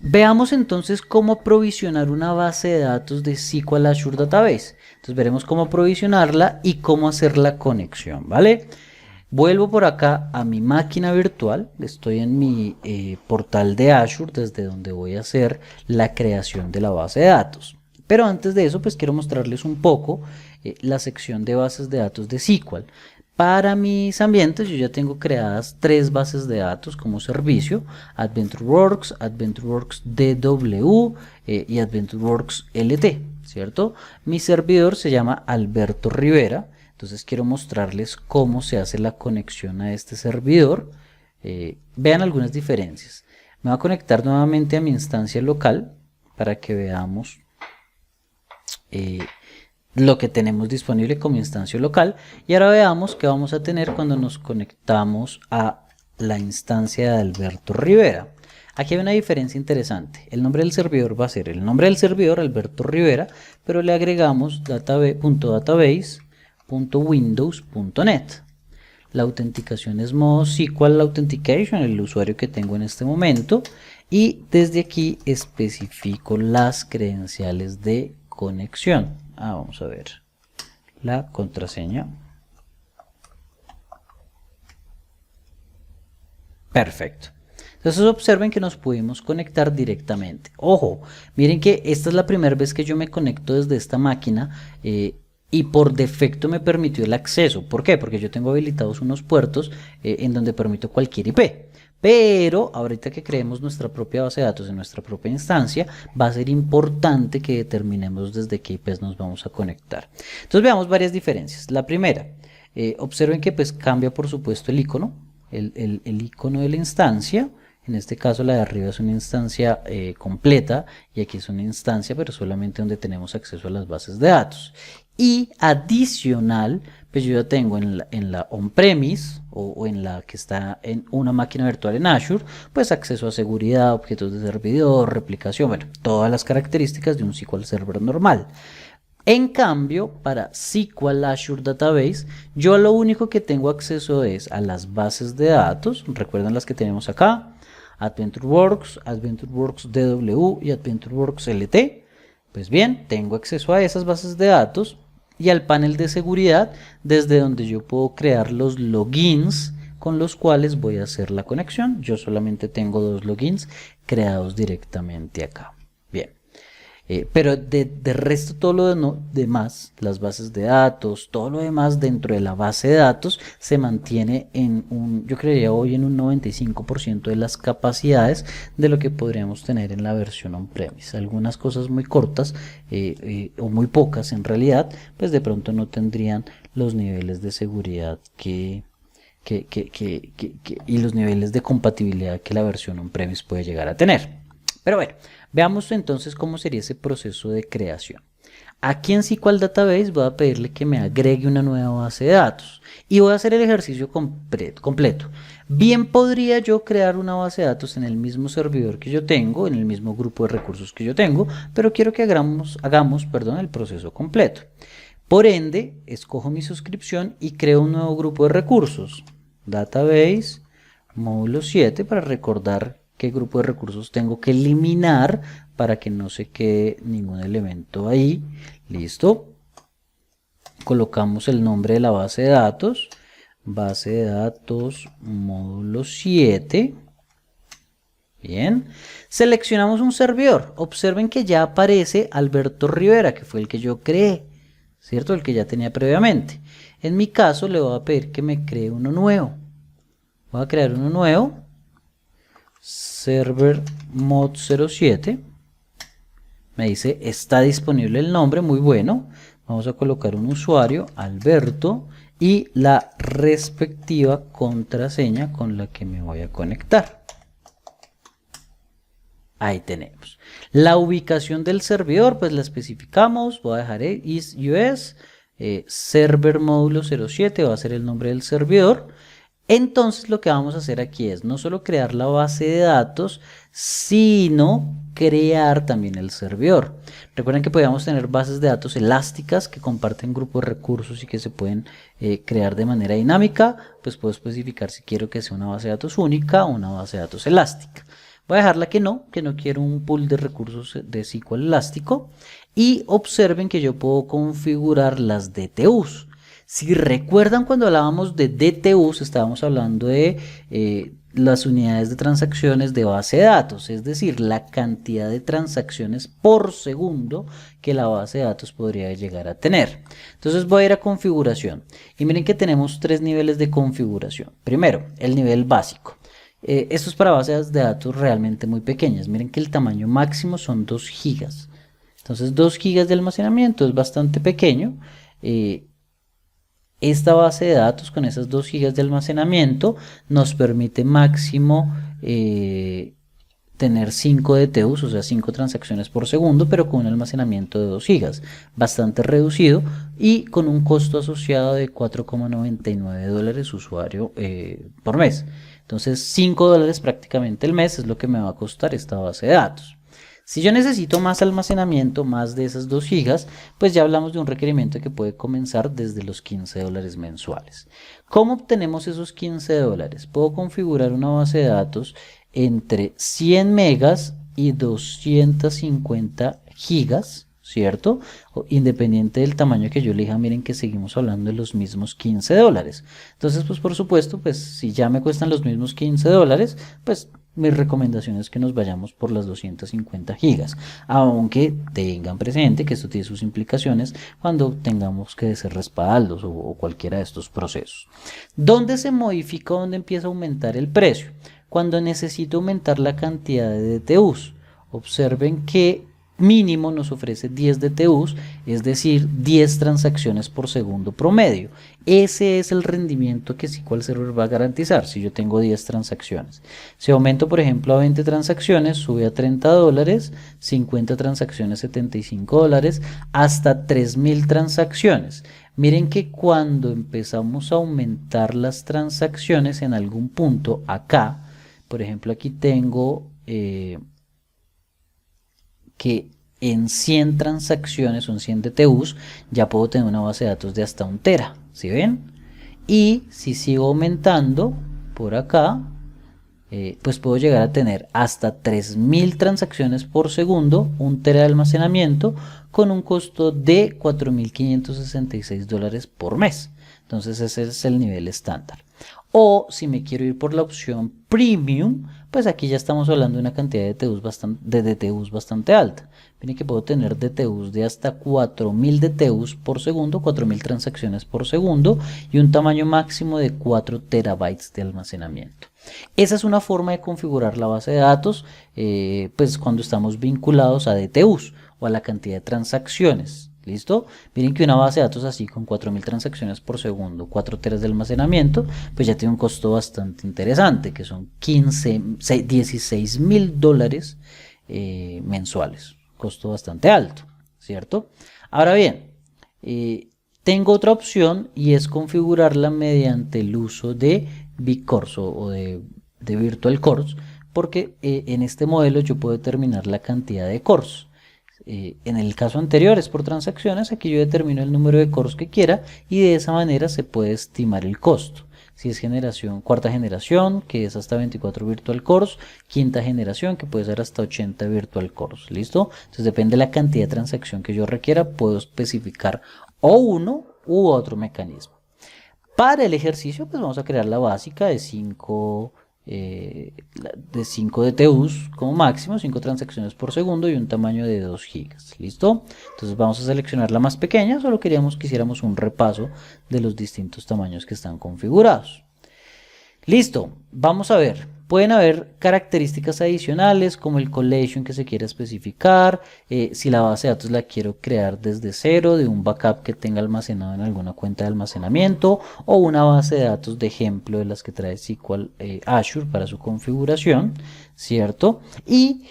Veamos entonces cómo provisionar una base de datos de SQL Azure Database. Entonces veremos cómo provisionarla y cómo hacer la conexión, ¿vale? Vuelvo por acá a mi máquina virtual, estoy en mi portal de Azure desde donde voy a hacer la creación de la base de datos. Pero antes de eso pues quiero mostrarles un poco la sección de bases de datos de SQL. Para mis ambientes yo ya tengo creadas 3 bases de datos como servicio: AdventureWorks, AdventureWorks DW y AdventureWorks LT, ¿cierto? Mi servidor se llama Alberto Rivera. Entonces quiero mostrarles cómo se hace la conexión a este servidor. Vean algunas diferencias. Me voy a conectar nuevamente a mi instancia local para que veamos lo que tenemos disponible como instancia local. Y ahora veamos qué vamos a tener cuando nos conectamos a la instancia de Alberto Rivera. Aquí hay una diferencia interesante. El nombre del servidor va a ser el nombre del servidor, Alberto Rivera, pero le agregamos database.windows.net. La autenticación es modo SQL Authentication, el usuario que tengo en este momento, y desde aquí especifico las credenciales de conexión. Vamos a ver la contraseña. Perfecto. Entonces observen que nos pudimos conectar directamente. Ojo, miren que esta es la primera vez que yo me conecto desde esta máquina y por defecto me permitió el acceso. ¿Por qué? Porque yo tengo habilitados unos puertos en donde permito cualquier IP. Pero ahorita que creemos nuestra propia base de datos en nuestra propia instancia, va a ser importante que determinemos desde qué IPs nos vamos a conectar. Entonces veamos varias diferencias. La primera, observen que pues cambia por supuesto el icono, el icono de la instancia. En este caso la de arriba es una instancia completa y aquí es una instancia pero solamente donde tenemos acceso a las bases de datos. Y adicional, pues yo ya tengo en la on-premise o en la que está en una máquina virtual en Azure, pues acceso a seguridad, objetos de servidor, replicación, bueno, todas las características de un SQL Server normal. En cambio, para SQL Azure Database, yo lo único que tengo acceso es a las bases de datos, recuerdan las que tenemos acá, AdventureWorks, AdventureWorks DW y AdventureWorks LT. Pues bien, tengo acceso a esas bases de datos y al panel de seguridad desde donde yo puedo crear los logins con los cuales voy a hacer la conexión. Yo solamente tengo 2 logins creados directamente acá. Bien. Pero de resto todo lo demás, las bases de datos, todo lo demás dentro de la base de datos se mantiene en yo creería hoy en un 95% de las capacidades de lo que podríamos tener en la versión on-premise. Algunas cosas muy cortas o muy pocas en realidad, pues de pronto no tendrían los niveles de seguridad y los niveles de compatibilidad que la versión on-premise puede llegar a tener. Pero bueno, veamos entonces cómo sería ese proceso de creación. Aquí en SQL Database voy a pedirle que me agregue una nueva base de datos y voy a hacer el ejercicio completo. Bien podría yo crear una base de datos en el mismo servidor que yo tengo, en el mismo grupo de recursos que yo tengo, pero quiero que hagamos el proceso completo. Por ende, escojo mi suscripción y creo un nuevo grupo de recursos. Database, módulo 7, para recordar qué grupo de recursos tengo que eliminar para que no se quede ningún elemento ahí. Listo. Colocamos el nombre de la base de datos módulo 7. Bien. Seleccionamos un servidor. Observen que ya aparece Alberto Rivera, que fue el que yo creé, ¿cierto? El que ya tenía previamente. En mi caso le voy a pedir que me cree uno nuevo. Voy a crear uno nuevo. Server mod 07. Me dice está disponible el nombre, muy bueno. Vamos a colocar un usuario, Alberto, y la respectiva contraseña con la que me voy a conectar. Ahí tenemos. La ubicación del servidor, pues la especificamos. Voy a dejar is US, server módulo 07 va a ser el nombre del servidor. Entonces lo que vamos a hacer aquí es no solo crear la base de datos, sino crear también el servidor. Recuerden que podíamos tener bases de datos elásticas que comparten grupos de recursos y que se pueden crear de manera dinámica. Pues puedo especificar si quiero que sea una base de datos única o una base de datos elástica. Voy a dejarla que no quiero un pool de recursos de SQL elástico. Y observen que yo puedo configurar las DTUs. Si recuerdan, cuando hablábamos de DTUs, estábamos hablando de las unidades de transacciones de base de datos, es decir, la cantidad de transacciones por segundo que la base de datos podría llegar a tener. Entonces voy a ir a configuración y miren que tenemos tres niveles de configuración. Primero, el nivel básico. Esto es para bases de datos realmente muy pequeñas. Miren que el tamaño máximo son 2 gigas. Entonces 2 gigas de almacenamiento es bastante pequeño. Esta base de datos con esas 2 gigas de almacenamiento nos permite máximo tener 5 DTUs, o sea 5 transacciones por segundo, pero con un almacenamiento de 2 gigas, bastante reducido y con un costo asociado de $4,99 usuario por mes. Entonces $5 prácticamente el mes es lo que me va a costar esta base de datos. Si yo necesito más almacenamiento, más de esas 2 gigas, pues ya hablamos de un requerimiento que puede comenzar desde los $15 mensuales. ¿Cómo obtenemos esos $15? Puedo configurar una base de datos entre 100 megas y 250 gigas, ¿cierto? Independiente del tamaño que yo elija, miren que seguimos hablando de los mismos $15. Entonces, pues por supuesto, pues si ya me cuestan los mismos $15, pues mi recomendación es que nos vayamos por las 250 gigas, aunque tengan presente que esto tiene sus implicaciones cuando tengamos que hacer respaldos o cualquiera de estos procesos. ¿Dónde se modifica, dónde empieza a aumentar el precio? Cuando necesito aumentar la cantidad de DTUs. Observen que mínimo nos ofrece 10 DTUs, es decir, 10 transacciones por segundo promedio. Ese es el rendimiento que SQL Server va a garantizar si yo tengo 10 transacciones. Si aumento, por ejemplo, a 20 transacciones, sube a $30, 50 transacciones $75, hasta 3000 transacciones. Miren que cuando empezamos a aumentar las transacciones en algún punto acá, por ejemplo, aquí tengo que en 100 transacciones o en 100 DTUs ya puedo tener una base de datos de hasta 1 tera, ¿sí ven? Y si sigo aumentando por acá, pues puedo llegar a tener hasta 3000 transacciones por segundo, 1 tera de almacenamiento, con un costo de $4,566 por mes. Entonces ese es el nivel estándar. O si me quiero ir por la opción Premium, pues aquí ya estamos hablando de una cantidad de DTUs bastante alta. Miren que puedo tener DTUs de hasta 4000 DTUs por segundo, 4000 transacciones por segundo y un tamaño máximo de 4 terabytes de almacenamiento. Esa es una forma de configurar la base de datos, pues cuando estamos vinculados a DTUs o a la cantidad de transacciones. ¿Listo? Miren que una base de datos así con 4000 transacciones por segundo, 4 teras de almacenamiento, pues ya tiene un costo bastante interesante, que son $16,000 mensuales. Costo bastante alto, ¿cierto? Ahora bien, tengo otra opción y es configurarla mediante el uso de vCores o de Virtual Cores, porque en este modelo yo puedo determinar la cantidad de cores. En el caso anterior es por transacciones, aquí yo determino el número de cores que quiera y de esa manera se puede estimar el costo. Si es cuarta generación, que es hasta 24 virtual cores, quinta generación, que puede ser hasta 80 virtual cores, ¿listo? Entonces depende de la cantidad de transacción que yo requiera, puedo especificar o uno u otro mecanismo. Para el ejercicio, pues vamos a crear la básica de 5 DTUs como máximo, 5 transacciones por segundo y un tamaño de 2 gigas. ¿Listo? Entonces vamos a seleccionar la más pequeña, solo que hiciéramos un repaso de los distintos tamaños que están configurados. Listo, vamos a ver. Pueden haber características adicionales como el collation que se quiera especificar, si la base de datos la quiero crear desde cero, de un backup que tenga almacenado en alguna cuenta de almacenamiento o una base de datos de ejemplo de las que trae SQL Azure para su configuración, ¿cierto? Y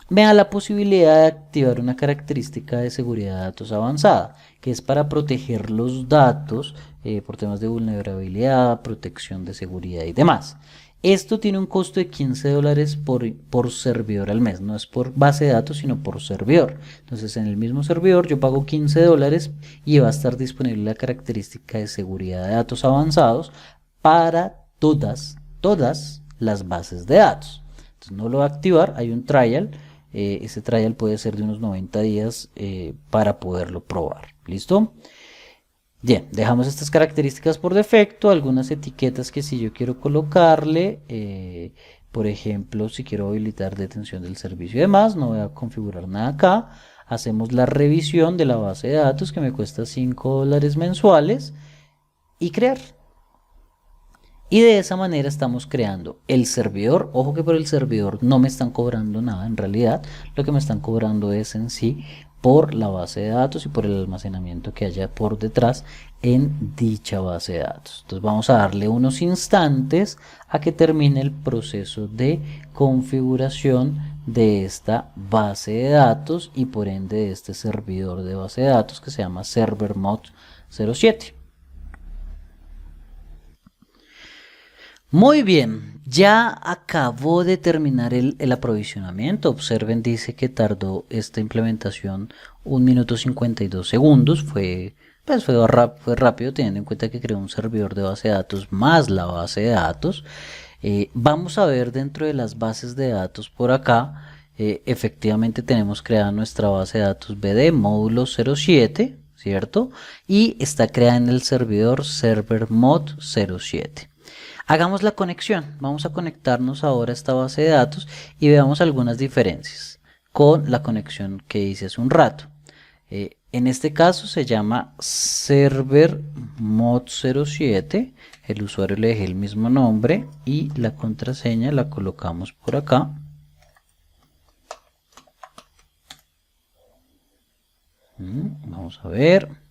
me da la posibilidad de activar una característica de seguridad de datos avanzada, que es para proteger los datos por temas de vulnerabilidad, protección de seguridad y demás. Esto tiene un costo de $15 por servidor al mes, no es por base de datos, sino por servidor. Entonces en el mismo servidor yo pago $15 y va a estar disponible la característica de seguridad de datos avanzados para todas las bases de datos. Entonces no lo va a activar, hay un trial, ese trial puede ser de unos 90 días para poderlo probar. ¿Listo? Bien, dejamos estas características por defecto, algunas etiquetas que si yo quiero colocarle, por ejemplo, si quiero habilitar detención del servicio y demás, no voy a configurar nada acá. Hacemos la revisión de la base de datos que me cuesta $5 mensuales y crear. Y de esa manera estamos creando el servidor. Ojo que por el servidor no me están cobrando nada en realidad. Lo que me están cobrando es en sí por la base de datos y por el almacenamiento que haya por detrás en dicha base de datos. Entonces vamos a darle unos instantes a que termine el proceso de configuración de esta base de datos y por ende de este servidor de base de datos que se llama ServerMod 07. Muy bien, ya acabó de terminar el aprovisionamiento. Observen, dice que tardó esta implementación 1 minuto 52 segundos. Fue rápido teniendo en cuenta que creó un servidor de base de datos más la base de datos. Vamos a ver dentro de las bases de datos por acá. Efectivamente tenemos creada nuestra base de datos BD módulo 07, ¿cierto? Y está creada en el servidor ServerMod 07. Hagamos la conexión. Vamos a conectarnos ahora a esta base de datos y veamos algunas diferencias con la conexión que hice hace un rato. En este caso se llama ServerMod 07. El usuario le dejé el mismo nombre y la contraseña la colocamos por acá. Vamos a ver.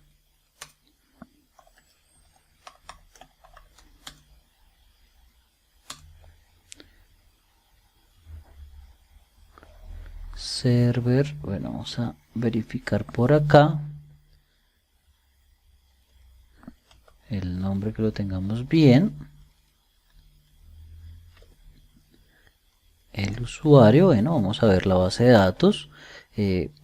Server, bueno, vamos a verificar por acá el nombre, que lo tengamos bien. El usuario, bueno, vamos a ver la base de datos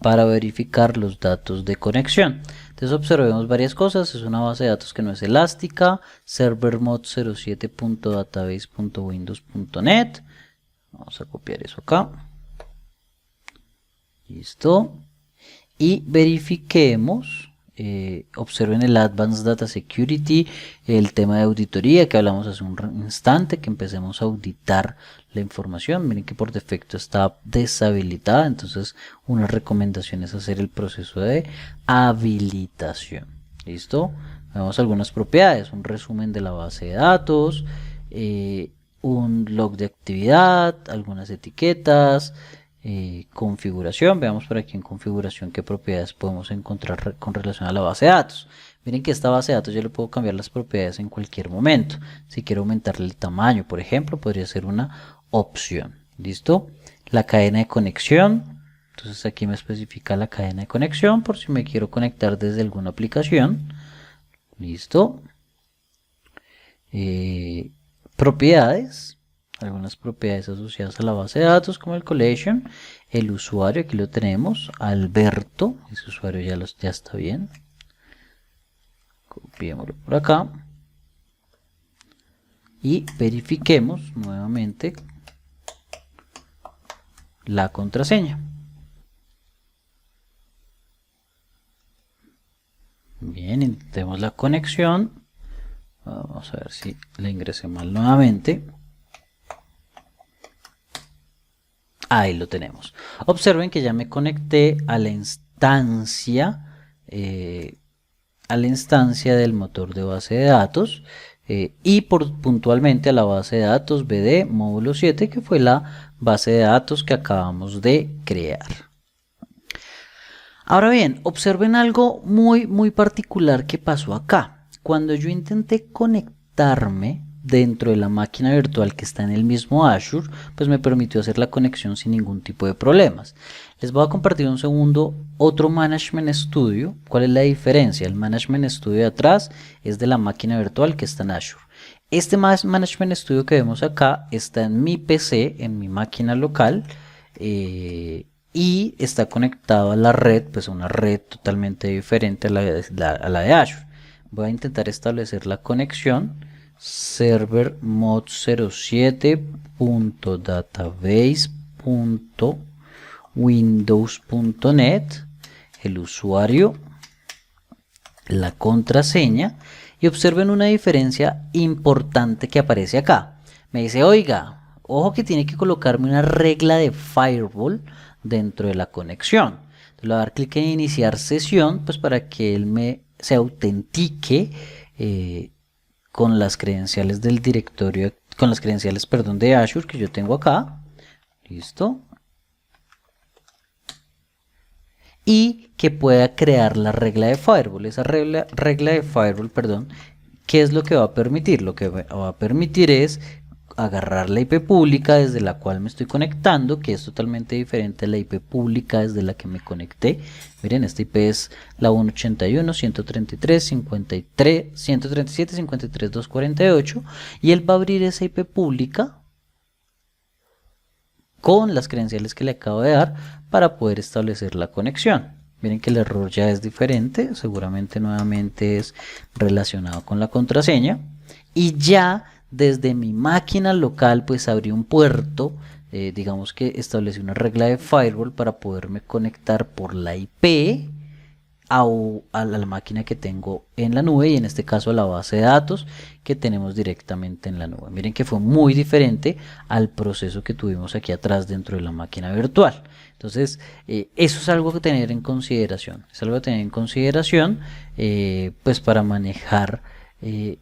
para verificar los datos de conexión. Entonces observemos varias cosas. Es una base de datos que no es elástica, servermod 07.database.windows.net. Vamos a copiar eso acá. Listo. Y verifiquemos, observen el Advanced Data Security, el tema de auditoría que hablamos hace un instante, que empecemos a auditar la información. Miren que por defecto está deshabilitada, entonces una recomendación es hacer el proceso de habilitación. ¿Listo? Vemos algunas propiedades, un resumen de la base de datos, un log de actividad, algunas etiquetas, configuración. Veamos por aquí en configuración qué propiedades podemos encontrar con relación a la base de datos. Miren que esta base de datos yo le puedo cambiar las propiedades en cualquier momento. Si quiero aumentarle el tamaño, por ejemplo, podría ser una opción. ¿Listo? La cadena de conexión. Entonces aquí me especifica la cadena de conexión por si me quiero conectar desde alguna aplicación. Listo. Propiedades. Algunas propiedades asociadas a la base de datos como el collection, el usuario, aquí lo tenemos, Alberto, ese usuario ya está bien. Copiémoslo por acá y verifiquemos nuevamente la contraseña. Bien, intentemos la conexión. Vamos a ver si la ingresé mal nuevamente. Ahí lo tenemos. Observen que ya me conecté a la instancia del motor de base de datos y puntualmente a la base de datos BD módulo 7, que fue la base de datos que acabamos de crear. Ahora bien, observen algo muy particular que pasó acá. Cuando yo intenté conectarme dentro de la máquina virtual que está en el mismo Azure, pues me permitió hacer la conexión sin ningún tipo de problemas. Les voy a compartir un segundo otro Management Studio. ¿Cuál es la diferencia? El Management Studio de atrás es de la máquina virtual que está en Azure. Este Management Studio que vemos acá está en mi PC, en mi máquina local, y está conectado a la red, pues a una red totalmente diferente a la de Azure. Voy a intentar establecer la conexión. server mod07.database.windows.net, el usuario, la contraseña, y observen una diferencia importante que aparece acá. Me dice, oiga, ojo que tiene que colocarme una regla de firewall dentro de la conexión. Entonces, le voy a dar clic en iniciar sesión, pues para que él se autentique con las credenciales del directorio, con las credenciales, perdón, de Azure que yo tengo acá. Listo. Y que pueda crear la regla de firewall. Esa regla de firewall, perdón, ¿qué es lo que va a permitir? Lo que va a permitir es agarrar la IP pública desde la cual me estoy conectando, que es totalmente diferente a la IP pública desde la que me conecté. Miren, esta IP es la 181.133.53.137.53.248 y él va a abrir esa IP pública con las credenciales que le acabo de dar para poder establecer la conexión. Miren que el error ya es diferente, seguramente nuevamente es relacionado con la contraseña, y ya desde mi máquina local pues abrí un puerto, digamos que establecí una regla de firewall para poderme conectar por la IP a la máquina que tengo en la nube, y en este caso a la base de datos que tenemos directamente en la nube. Miren que fue muy diferente al proceso que tuvimos aquí atrás dentro de la máquina virtual. Entonces eso es algo que tener en consideración, pues para manejar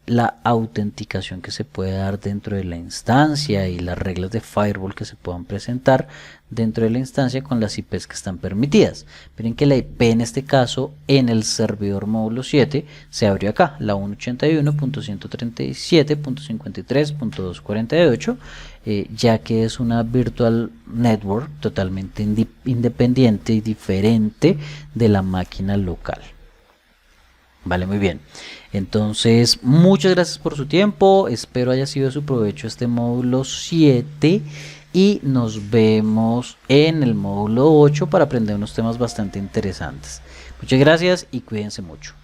la autenticación que se puede dar dentro de la instancia y las reglas de firewall que se puedan presentar dentro de la instancia con las IPs que están permitidas. Miren que la IP en este caso en el servidor módulo 7 se abrió acá, la 181.137.53.248, ya que es una virtual network totalmente independiente y diferente de la máquina local. Vale, muy bien. Entonces, muchas gracias por su tiempo. Espero haya sido de su provecho este módulo 7. Y nos vemos en el módulo 8 para aprender unos temas bastante interesantes. Muchas gracias y cuídense mucho.